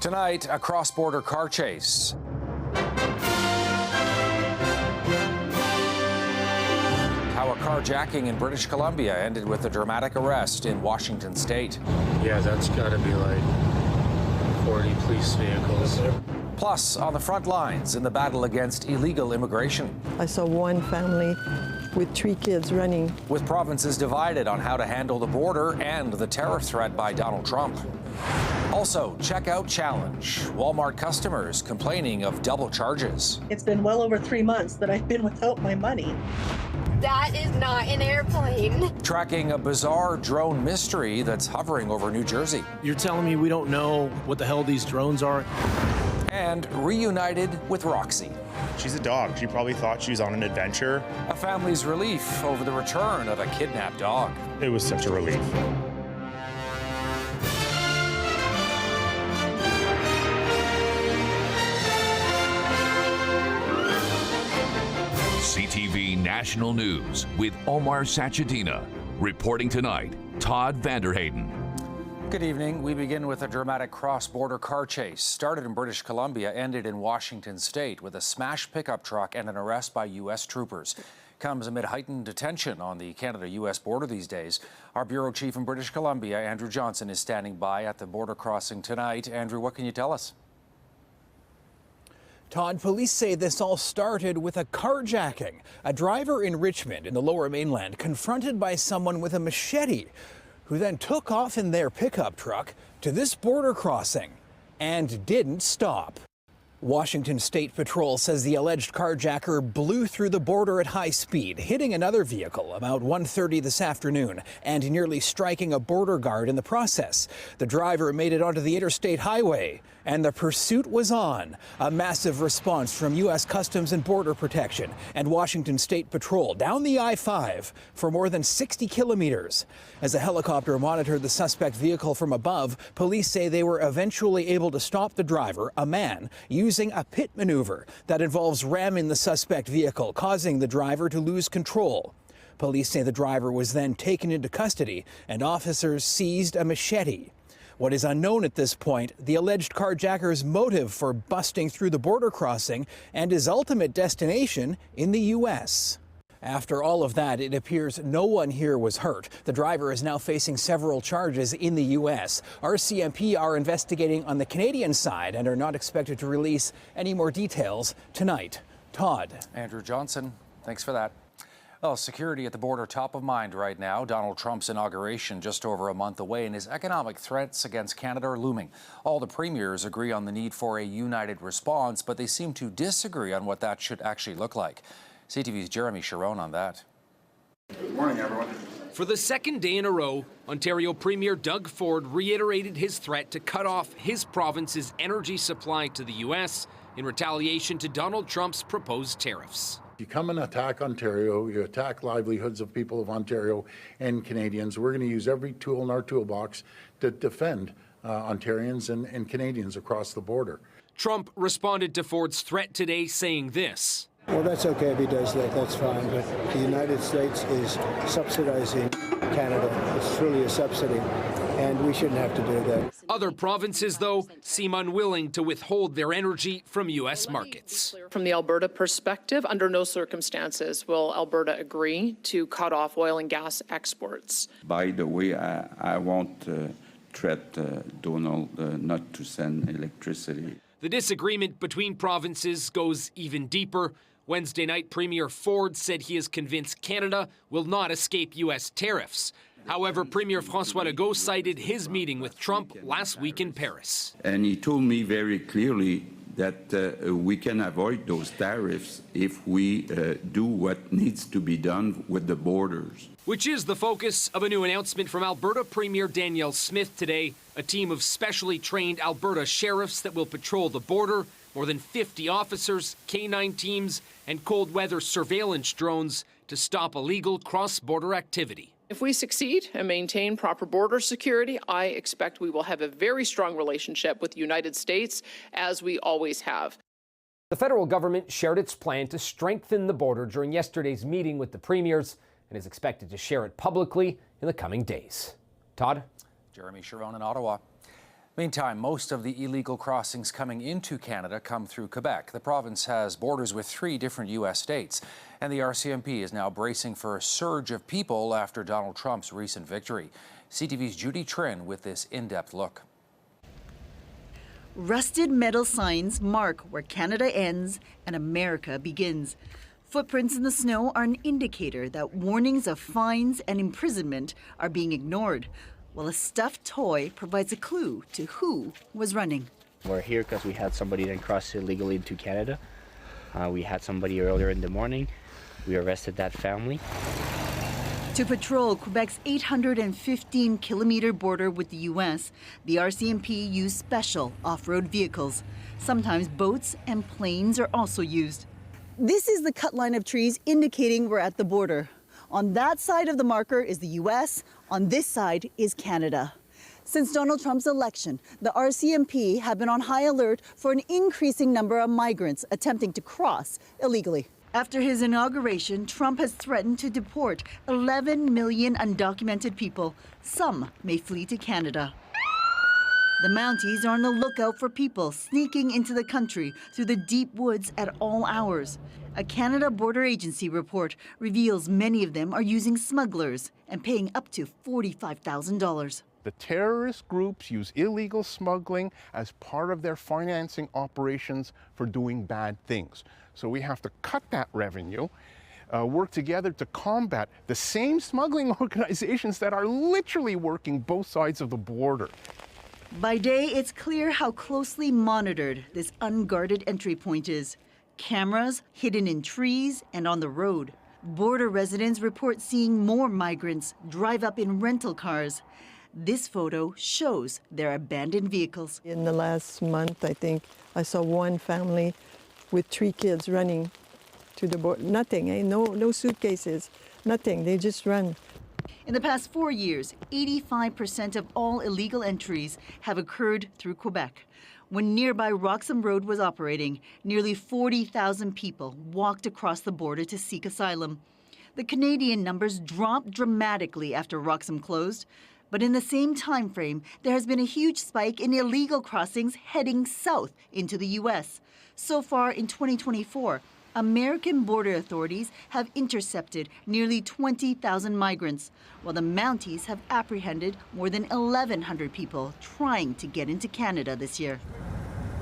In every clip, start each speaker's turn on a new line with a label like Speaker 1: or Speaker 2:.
Speaker 1: Tonight, a cross-border car chase. How a carjacking in British Columbia ended with a dramatic arrest in Washington state.
Speaker 2: Yeah, that's got to be like 40 police vehicles.
Speaker 1: Plus, on the front lines in the battle against illegal immigration.
Speaker 3: I saw one family with 3 kids running.
Speaker 1: With provinces divided on how to handle the border and the tariff threat by Donald Trump. Also, checkout challenge. Walmart customers complaining of double charges.
Speaker 4: It's been well over 3 months that I've been without my money.
Speaker 5: That is not an airplane.
Speaker 1: Tracking a bizarre drone mystery that's hovering over New Jersey.
Speaker 6: You're telling me we don't know what the hell these drones are?
Speaker 1: And reunited with Roxy.
Speaker 7: She's a dog. She probably thought she was on an adventure.
Speaker 1: A family's relief over the return of a kidnapped dog.
Speaker 7: It was such a relief.
Speaker 8: CTV National News with Omar Sachedina. Reporting tonight, Todd Vanderhayden.
Speaker 1: Good evening. We begin with a dramatic cross-border car chase. Started in British Columbia, ended in Washington state with a smashed pickup truck and an arrest by U.S. troopers. Comes amid heightened attention on the Canada-U.S. border these days. Our bureau chief in British Columbia, Andrew Johnson, is standing by at the border crossing tonight. Andrew, what can you tell us?
Speaker 9: Todd, police say this all started with a carjacking. A driver in Richmond in the Lower Mainland confronted by someone with a machete, who then took off in their pickup truck to this border crossing and didn't stop. Washington State Patrol says the alleged carjacker blew through the border at high speed, hitting another vehicle about 1:30 this afternoon and nearly striking a border guard in the process. The driver made it onto the interstate highway and the pursuit was on. A massive response from U.S. Customs and Border Protection and Washington State Patrol down the I-5 for more than 60 kilometers. As a helicopter monitored the suspect vehicle from above, police say they were eventually able to stop the driver, a man, using a pit maneuver that involves ramming the suspect vehicle, causing the driver to lose control. Police say the driver was then taken into custody and officers seized a machete. What is unknown at this point, the alleged carjacker's motive for busting through the border crossing and his ultimate destination in the U.S. After all of that, it appears no one here was hurt. The driver is now facing several charges in the U.S. RCMP are investigating on the Canadian side and are not expected to release any more details tonight. Todd.
Speaker 1: Andrew Johnson, thanks for that. Well, security at the border top of mind right now. Donald Trump's inauguration just over a month away, and his economic threats against Canada are looming. All the premiers agree on the need for a united response, but they seem to disagree on what that should actually look like. CTV's Jeremy Sharon on that.
Speaker 10: Good morning, everyone.
Speaker 11: For the second day in a row, Ontario Premier Doug Ford reiterated his threat to cut off his province's energy supply to the U.S. in retaliation to Donald Trump's proposed tariffs.
Speaker 10: You come and attack Ontario, you attack livelihoods of people of Ontario and Canadians. We're going to use every tool in our toolbox to defend Ontarians and Canadians across the border.
Speaker 11: Trump responded to Ford's threat today saying this.
Speaker 12: Well, that's okay if he does that, that's fine, but the United States is subsidizing Canada. It's truly a subsidy, and we shouldn't have to do that.
Speaker 11: Other provinces, though, seem unwilling to withhold their energy from U.S. markets.
Speaker 13: From the Alberta perspective, under no circumstances will Alberta agree to cut off oil and gas exports.
Speaker 14: By the way, I won't threat Donald not to send electricity.
Speaker 11: The disagreement between provinces goes even deeper. Wednesday night, Premier Ford said he is convinced Canada will not escape U.S. tariffs. However, Premier François Legault cited his meeting with Trump last week in Paris.
Speaker 14: And he told me very clearly that we can avoid those tariffs if we do what needs to be done with the borders.
Speaker 11: Which is the focus of a new announcement from Alberta Premier Danielle Smith today, a team of specially trained Alberta sheriffs that will patrol the border, more than 50 officers, K-9 teams, and cold weather surveillance drones to stop illegal cross-border activity.
Speaker 13: If we succeed and maintain proper border security, I expect we will have a very strong relationship with the United States, as we always have.
Speaker 15: The federal government shared its plan to strengthen the border during yesterday's meeting with the premiers and is expected to share it publicly in the coming days. Todd?
Speaker 1: Jeremy Sharon in Ottawa. Meantime, most of the illegal crossings coming into Canada come through Quebec. The province has borders with 3 different U.S. states, and the RCMP is now bracing for a surge of people after Donald Trump's recent victory. CTV's Judy Trin with this in-depth look.
Speaker 16: Rusted metal signs mark where Canada ends and America begins. Footprints in the snow are an indicator that warnings of fines and imprisonment are being ignored, while a stuffed toy provides a clue to who was running.
Speaker 17: We're here because we had somebody that crossed illegally into Canada. We had somebody earlier in the morning. We arrested that family.
Speaker 16: To patrol Quebec's 815-kilometer border with the U.S., the RCMP used special off-road vehicles. Sometimes boats and planes are also used. This is the cut line of trees indicating we're at the border. On that side of the marker is the U.S., on this side is Canada. Since Donald Trump's election, the RCMP have been on high alert for an increasing number of migrants attempting to cross illegally. After his inauguration, Trump has threatened to deport 11 million undocumented people. Some may flee to Canada. The Mounties are on the lookout for people sneaking into the country through the deep woods at all hours. A Canada Border Agency report reveals many of them are using smugglers and paying up to $45,000.
Speaker 18: The terrorist groups use illegal smuggling as part of their financing operations for doing bad things. So we have to cut that revenue, work together to combat the same smuggling organizations that are literally working both sides of the border.
Speaker 16: By day, it's clear how closely monitored this unguarded entry point is. Cameras hidden in trees and on the road. Border residents report seeing more migrants drive up in rental cars. This photo shows their abandoned vehicles.
Speaker 3: In the last month, I think I saw one family with 3 kids running to the border. Nothing, no suitcases, nothing. They just run.
Speaker 16: In the past 4 years, 85% of all illegal entries have occurred through Quebec. When nearby Roxham Road was operating, nearly 40,000 people walked across the border to seek asylum. The Canadian numbers dropped dramatically after Roxham closed. But in the same time frame, there has been a huge spike in illegal crossings heading south into the U.S. So far in 2024, American border authorities have intercepted nearly 20,000 migrants, while the Mounties have apprehended more than 1,100 people trying to get into Canada this year.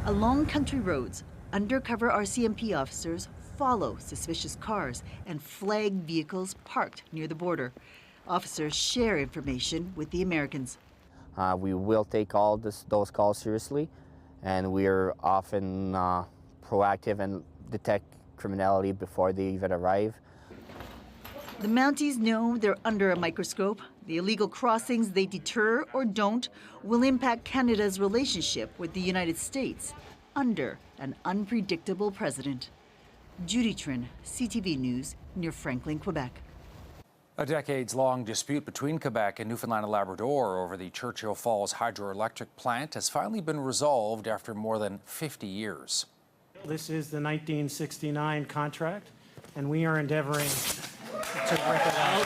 Speaker 16: Along country roads, undercover RCMP officers follow suspicious cars and flag vehicles parked near the border. Officers share information with the Americans.
Speaker 17: We will take all those calls seriously, and we're often proactive and detect criminality before they even arrive.
Speaker 16: The Mounties know they're under a microscope. The illegal crossings they deter or don't will impact Canada's relationship with the United States under an unpredictable president. Judy Trin, CTV News, near Franklin, Quebec.
Speaker 1: A decades-long dispute between Quebec and Newfoundland and Labrador over the Churchill Falls hydroelectric plant has finally been resolved after more than 50 years.
Speaker 19: This is the 1969 contract, and we are endeavoring to work it out.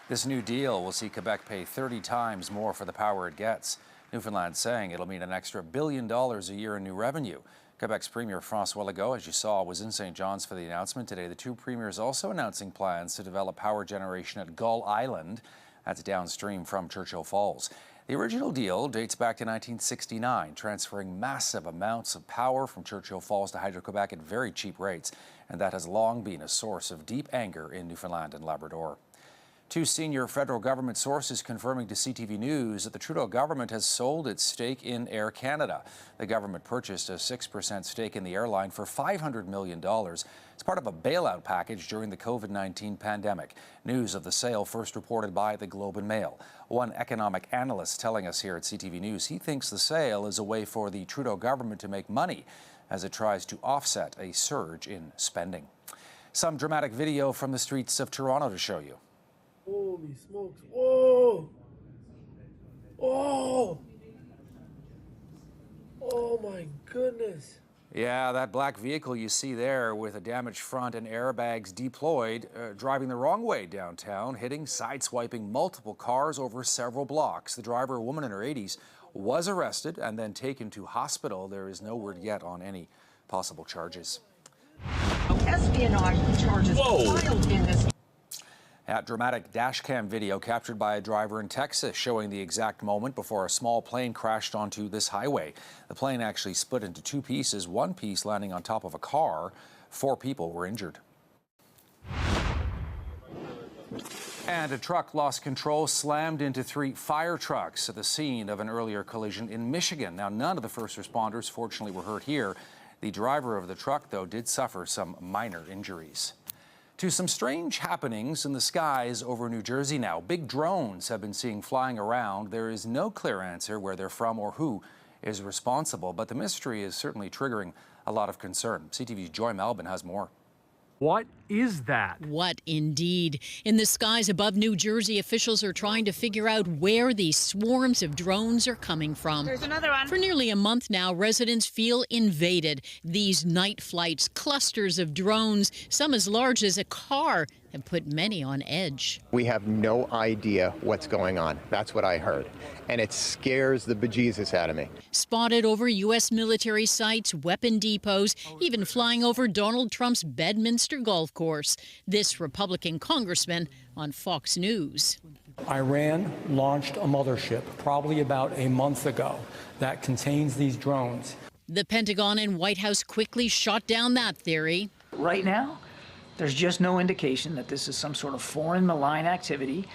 Speaker 1: This new deal will see Quebec pay 30 times more for the power it gets. Newfoundland saying it'll mean an extra $1 billion a year in new revenue. Quebec's Premier François Legault, as you saw, was in St. John's for the announcement today. The two premiers also announcing plans to develop power generation at Gull Island. That's downstream from Churchill Falls. The original deal dates back to 1969, transferring massive amounts of power from Churchill Falls to Hydro-Quebec at very cheap rates. And that has long been a source of deep anger in Newfoundland and Labrador. Two senior federal government sources confirming to CTV News that the Trudeau government has sold its stake in Air Canada. The government purchased a 6% stake in the airline for $500 million. It's part of a bailout package during the COVID-19 pandemic. News of the sale first reported by the Globe and Mail. One economic analyst telling us here at CTV News he thinks the sale is a way for the Trudeau government to make money as it tries to offset a surge in spending. Some dramatic video from the streets of Toronto to show you.
Speaker 20: Holy smokes. Whoa! Oh! Oh my goodness.
Speaker 1: Yeah, that black vehicle you see there with a damaged front and airbags deployed, driving the wrong way downtown, hitting, sideswiping multiple cars over several blocks. The driver, a woman in her 80s, was arrested and then taken to hospital. There is no word yet on any possible charges.
Speaker 21: Espionage charges filed in this.
Speaker 1: That dramatic dash cam video captured by a driver in Texas showing the exact moment before a small plane crashed onto this highway. The plane actually split into two pieces, one piece landing on top of a car. 4 people were injured. And a truck lost control, slammed into 3 fire trucks at the scene of an earlier collision in Michigan. Now, none of the first responders, fortunately, were hurt here. The driver of the truck, though, did suffer some minor injuries. To some strange happenings in the skies over New Jersey now. Big drones have been seen flying around. There is no clear answer where they're from or who is responsible, but the mystery is certainly triggering a lot of concern. CTV's Joy Melvin has more.
Speaker 22: What is that?
Speaker 23: What indeed? In the skies above New Jersey, officials are trying to figure out where these swarms of drones are coming from.
Speaker 21: There's another one.
Speaker 23: For nearly a month now, residents feel invaded. These night flights, clusters of drones, some as large as a car, have put many on edge.
Speaker 24: We have no idea what's going on. That's what I heard. And it scares the bejesus out of me.
Speaker 23: Spotted over U.S. military sites, weapon depots, even flying over Donald Trump's Bedminster golf course. This Republican congressman on Fox News.
Speaker 25: Iran launched a mothership probably about a month ago that contains these drones.
Speaker 23: The Pentagon and White House quickly shot down that theory.
Speaker 26: Right now, there's just no indication that this is some sort of foreign malign activity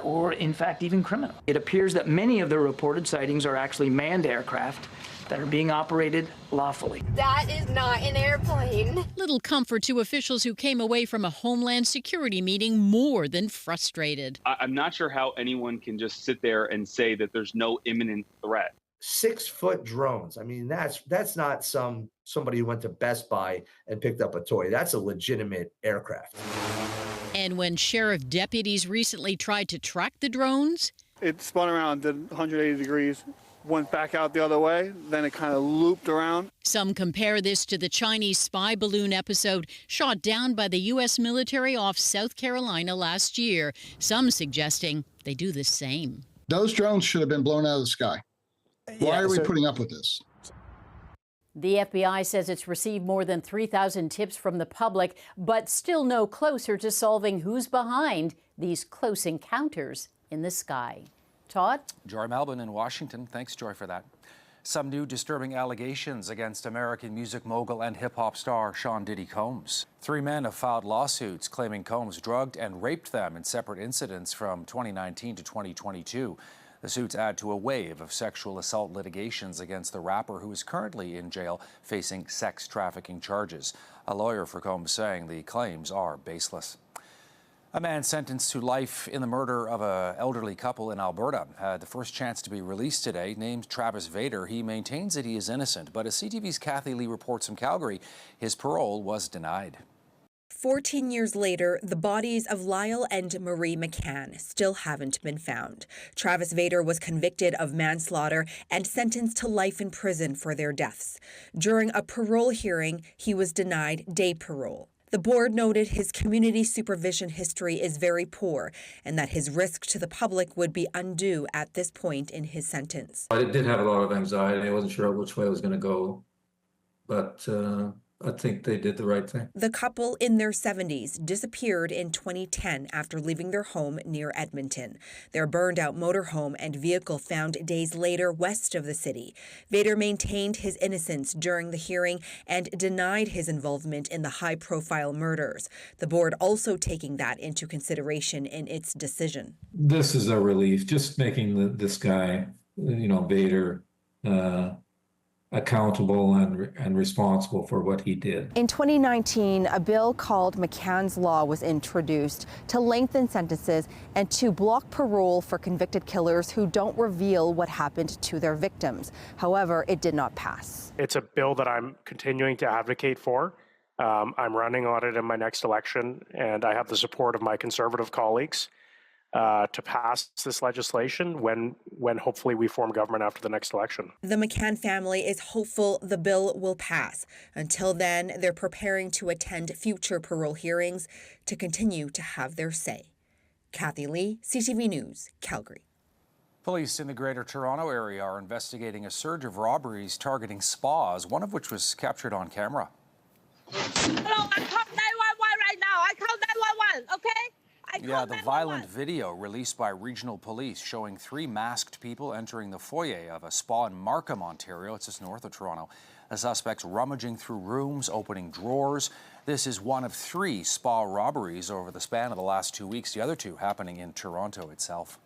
Speaker 26: or, in fact, even criminal. It appears that many of the reported sightings are actually manned aircraft that are being operated lawfully.
Speaker 5: That is not an airplane.
Speaker 23: Little comfort to officials who came away from a Homeland Security meeting more than frustrated.
Speaker 27: I'm not sure how anyone can just sit there and say that there's no imminent threat.
Speaker 28: 6-foot drones. I mean, that's not somebody who went to Best Buy and picked up a toy. That's a legitimate aircraft.
Speaker 23: And when sheriff deputies recently tried to track the drones,
Speaker 29: it spun around, did 180 degrees, went back out the other way, then it kind of looped around.
Speaker 23: Some compare this to the Chinese spy balloon episode shot down by the U.S. military off South Carolina last year. Some suggesting they do the same.
Speaker 30: Those drones should have been blown out of the sky. Why are we putting up with this?
Speaker 31: The FBI says it's received more than 3,000 tips from the public, but still no closer to solving who's behind these close encounters in the sky. Todd?
Speaker 1: Joy Melvin in Washington. Thanks, Joy, for that. Some new disturbing allegations against American music mogul and hip-hop star Sean Diddy Combs. 3 men have filed lawsuits claiming Combs drugged and raped them in separate incidents from 2019 to 2022. The suits add to a wave of sexual assault litigations against the rapper, who is currently in jail facing sex trafficking charges. A lawyer for Combs saying the claims are baseless. A man sentenced to life in the murder of an elderly couple in Alberta had the first chance to be released today. Named Travis Vader, he maintains that he is innocent, but as CTV's Kathy Lee reports from Calgary, his parole was denied.
Speaker 32: 14 years later, the bodies of Lyle and Marie McCann still haven't been found. Travis Vader was convicted of manslaughter and sentenced to life in prison for their deaths. During a parole hearing, he was denied day parole. The board noted his community supervision history is very poor and that his risk to the public would be undue at this point in his sentence.
Speaker 33: I did have a lot of anxiety. I wasn't sure which way I was going to go, but I think they did the right thing.
Speaker 32: The couple in their 70s disappeared in 2010 after leaving their home near Edmonton. Their burned-out motorhome and vehicle found days later west of the city. Vader maintained his innocence during the hearing and denied his involvement in the high-profile murders. The board also taking that into consideration in its decision.
Speaker 33: This is a relief, just making this guy, Vader, accountable and responsible for what he did.
Speaker 34: In 2019, a bill called McCann's Law was introduced to lengthen sentences and to block parole for convicted killers who don't reveal what happened to their victims. However, it did not pass.
Speaker 19: It's a bill that I'm continuing to advocate for. I'm running on it in my next election, and I have the support of my Conservative colleagues.
Speaker 22: to pass this legislation when hopefully we form government after the next election.
Speaker 32: The McCann family is hopeful the bill will pass. Until then, they're preparing to attend future parole hearings to continue to have their say. Kathy Lee, CTV News, Calgary.
Speaker 1: Police in the Greater Toronto area are investigating a surge of robberies targeting spas, one of which was captured on camera.
Speaker 2: Hello, I called 911 right now. I called 911, okay?
Speaker 1: Yeah, the violent video released by regional police showing 3 masked people entering the foyer of a spa in Markham, Ontario. It's just north of Toronto. The suspects rummaging through rooms, opening drawers. This is one of 3 spa robberies over the span of the last 2 weeks, the other 2 happening in Toronto itself.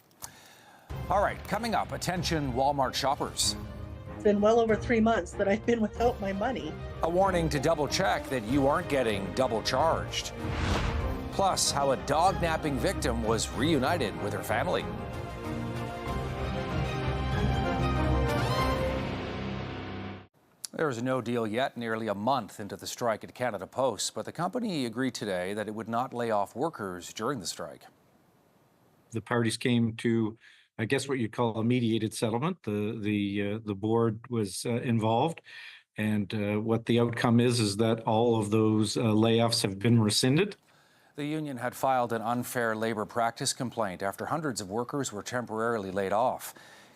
Speaker 1: All right, coming up, attention Walmart shoppers.
Speaker 3: It's been well over 3 months that I've been without my money.
Speaker 1: A warning to double check that you aren't getting double charged. Plus, how a dog napping victim was reunited with her family. There is no deal yet, nearly a month into the strike at Canada Post, but the company agreed today that it would not lay off workers during the strike.
Speaker 4: The parties came to, I guess, what you'd call a mediated settlement. The board was involved, and what the outcome is that all of those layoffs have been rescinded.
Speaker 1: The union had filed an unfair labor practice complaint after hundreds of workers were temporarily laid off.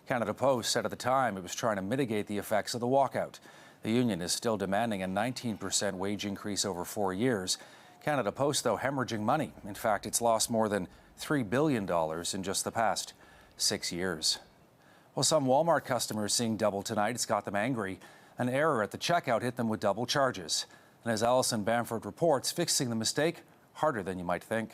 Speaker 1: Canada Post said at the time it was trying to mitigate the effects of the walkout. The union is still demanding a 19% wage increase over 4 years. Canada Post, though, hemorrhaging money. In fact, it's lost more than $3 billion in just the past 6 years. Well, some Walmart customers seeing double tonight. It's got them angry. An error at the checkout hit them with double charges. And as Alison Bamford reports, fixing the mistake harder than you might think.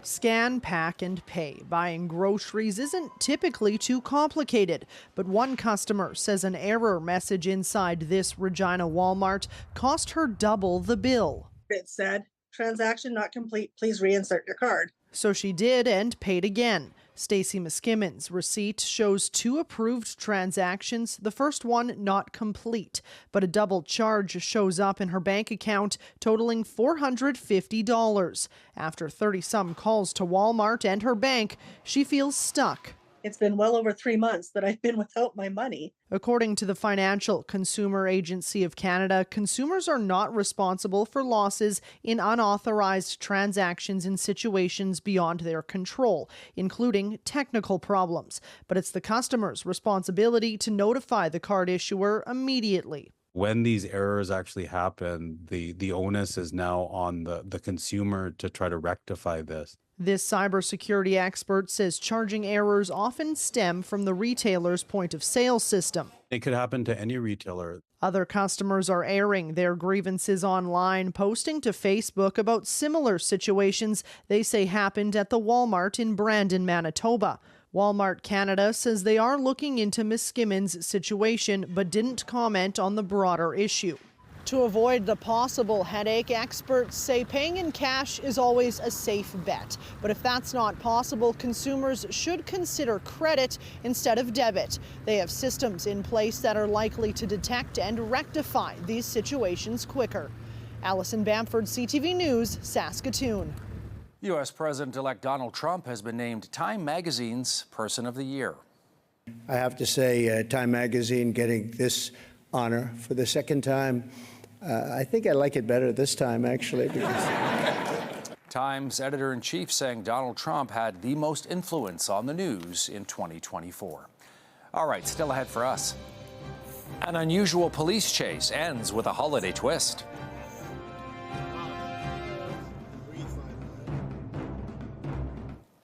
Speaker 6: Scan, pack, and pay. Buying groceries isn't typically too complicated, but one customer says an error message inside this Regina Walmart cost her double the bill.
Speaker 3: It said, transaction not complete, please reinsert your card.
Speaker 6: So she did and paid again. Stacey Miskimmon's receipt shows 2 approved transactions, the first one not complete, but a double charge shows up in her bank account totaling $450. After 30-some calls to Walmart and her bank, she feels stuck.
Speaker 3: It's been well over 3 months that I've been without my money.
Speaker 6: According to the Financial Consumer Agency of Canada, consumers are not responsible for losses in unauthorized transactions in situations beyond their control, including technical problems. But it's the customer's responsibility to notify the card issuer immediately.
Speaker 7: When these errors actually happen, the onus is now on the consumer to try to rectify this.
Speaker 6: This cybersecurity expert says charging errors often stem from the retailer's point of sale system.
Speaker 7: It could happen to any retailer.
Speaker 6: Other customers are airing their grievances online, posting to Facebook about similar situations they say happened at the Walmart in Brandon, Manitoba. Walmart Canada says they are looking into Miskimmon's situation, but didn't comment on the broader issue. To avoid the possible headache, experts say paying in cash is always a safe bet. But if that's not possible, consumers should consider credit instead of debit. They have systems in place that are likely to detect and rectify these situations quicker. Alison Bamford, CTV News, Saskatoon.
Speaker 1: U.S. President-elect Donald Trump has been named Time Magazine's Person of the Year.
Speaker 8: I have to say, Time Magazine getting this honor for the second time. I think I like it better this time, actually.
Speaker 1: Times editor-in-chief saying Donald Trump had the most influence on the news in 2024. All right, still ahead for us. An unusual police chase ends with a holiday twist.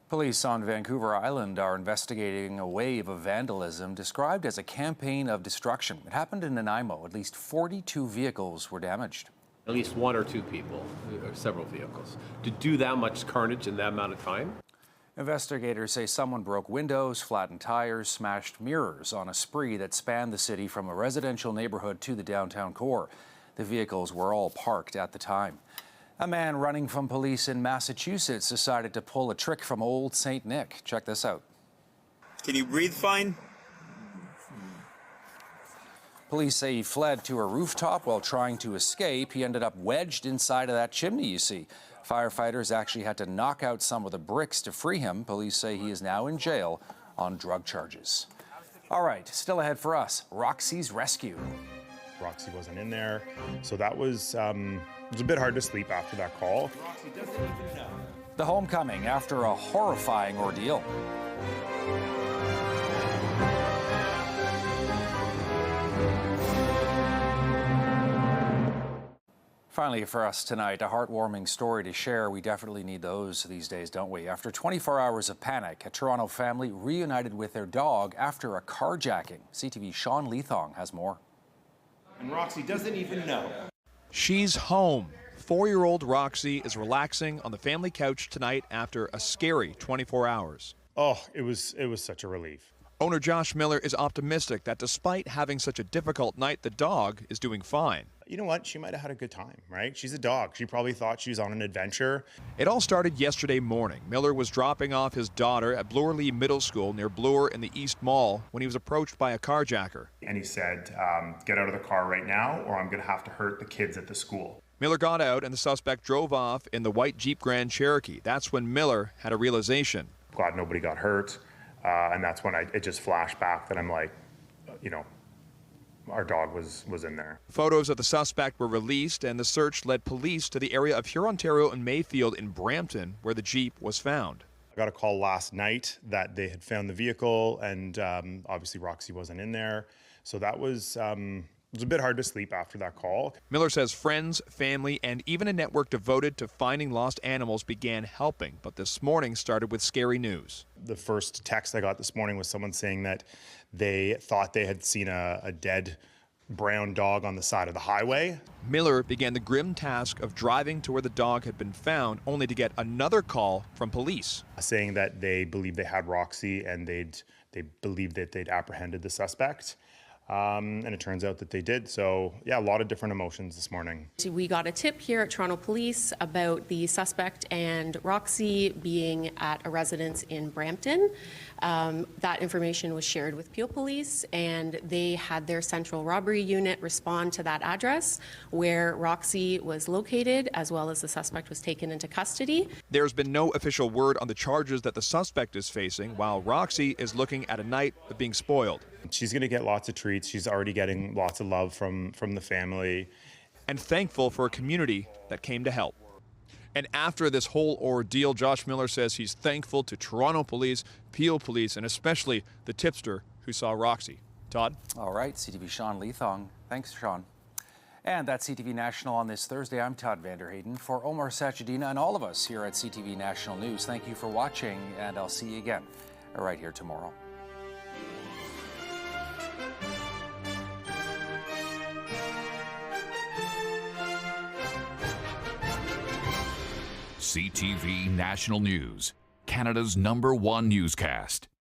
Speaker 1: Police on Vancouver Island are investigating a wave of vandalism described as a campaign of destruction. It happened in Nanaimo. At least 42 vehicles were damaged.
Speaker 9: At least 1 or 2 people, or several vehicles. To do that much carnage in that amount of time?
Speaker 1: Investigators say someone broke windows, flattened tires, smashed mirrors on a spree that spanned the city from a residential neighborhood to the downtown core. The vehicles were all parked at the time. A man running from police in Massachusetts decided to pull a trick from Old St. Nick. Check this out.
Speaker 10: Can you breathe fine?
Speaker 1: Police say he fled to a rooftop while trying to escape. He ended up wedged inside of that chimney you see. Firefighters actually had to knock out some of the bricks to free him. Police say he is now in jail on drug charges. All right, still ahead for us, Roxy's rescue.
Speaker 5: Roxy wasn't in there, so that was it was a bit hard to sleep after that call.
Speaker 1: The homecoming after a horrifying ordeal. Finally for us tonight, a heartwarming story to share. We definitely need those these days, don't we? After 24 hours of panic, a Toronto family reunited with their dog after a carjacking. CTV's Sean Leathong has more.
Speaker 11: And Roxy doesn't even know.
Speaker 12: She's home. 4-year-old Roxy is relaxing on the family couch tonight after a scary 24 hours.
Speaker 5: Oh, it was such a relief.
Speaker 12: Owner Josh Miller is optimistic that despite having such a difficult night, the dog is doing fine.
Speaker 5: You know what? She might have had a good time, right? She's a dog. She probably thought she was on an adventure.
Speaker 12: It all started yesterday morning. Miller was dropping off his daughter at Bloor-Lee Middle School near Bloor in the East Mall when he was approached by a carjacker.
Speaker 5: And he said, get out of the car right now or I'm going to have to hurt the kids at the school.
Speaker 12: Miller got out and the suspect drove off in the white Jeep Grand Cherokee. That's when Miller had a realization.
Speaker 5: Glad nobody got hurt. And that's when it just flashed back that I'm like, you know, our dog was in there.
Speaker 12: Photos of the suspect were released and the search led police to the area of Hurontario and Mayfield in Brampton where the Jeep was found.
Speaker 5: I got a call last night that they had found the vehicle and obviously Roxy wasn't in there. So that was it was a bit hard to sleep after that call.
Speaker 12: Miller says friends, family, and even a network devoted to finding lost animals began helping, but this morning started with scary news.
Speaker 5: The first text I got this morning was someone saying that they thought they had seen a dead brown dog on the side of the highway.
Speaker 12: Miller began the grim task of driving to where the dog had been found, only to get another call from police.
Speaker 5: Saying that they believed they had Roxy and they believed that they'd apprehended the suspect. And it turns out that they did. So, yeah, a lot of different emotions this morning.
Speaker 13: We got a tip here at Toronto Police about the suspect and Roxy being at a residence in Brampton. That information was shared with Peel Police, and they had their central robbery unit respond to that address where Roxy was located, as well as the suspect was taken into custody.
Speaker 12: There's been no official word on the charges that the suspect is facing, while Roxy is looking at a night of being spoiled.
Speaker 5: She's going to get lots of treats. She's already getting lots of love from the family.
Speaker 12: And thankful for a community that came to help. And after this whole ordeal, Josh Miller says he's thankful to Toronto Police, Peel Police, and especially the tipster who saw Roxy. Todd?
Speaker 1: All right, CTV Sean Leathong. Thanks, Sean. And that's CTV National on this Thursday. I'm Todd Vanderheyden. For Omar Sachedina and all of us here at CTV National News, thank you for watching, and I'll see you again right here tomorrow.
Speaker 14: CTV National News, Canada's #1 newscast.